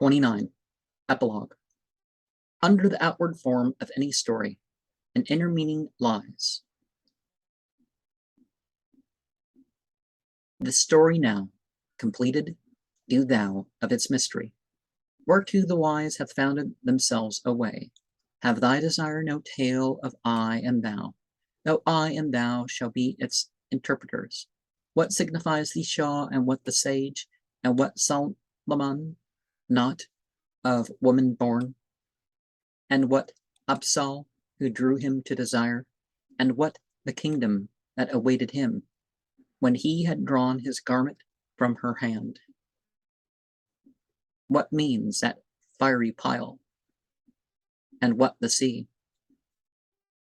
29. Epilogue. Under the outward form of any story, an inner meaning lies. The story now, completed, do thou of its mystery, whereto the wise have founded themselves a way. Have thy desire no tale of I and thou, though I and thou shall be its interpreters. What signifies the Shah and what the sage, and what Salaman, not of woman born, and what Absal, who drew him to desire, and what the kingdom that awaited him, when he had drawn his garment from her hand. What means that fiery pile, and what the sea,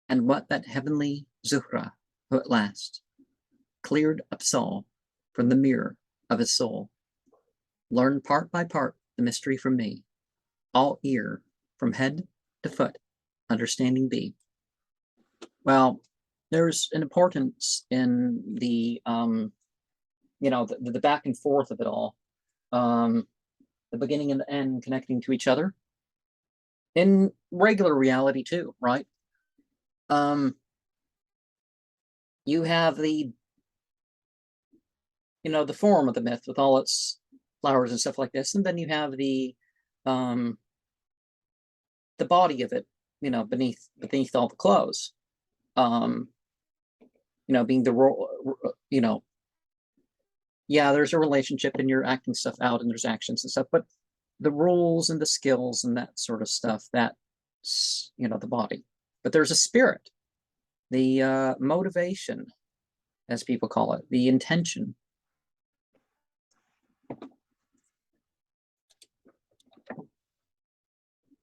and what that heavenly Zuhra, who at last cleared Absal from the mirror of his soul. Learn part by part the mystery from me, all ear, from head to foot, understanding be. Well, there's an importance in the the back and forth of it all, the beginning and the end connecting to each other in regular reality too, right? You have the the form of the myth with all its flowers and stuff like this, and then you have the body of it, beneath all the clothes, being the role, yeah, there's a relationship and you're acting stuff out and there's actions and stuff, but the rules and the skills and that sort of stuff, that's the body. But there's a spirit, the motivation, as people call it, the intention,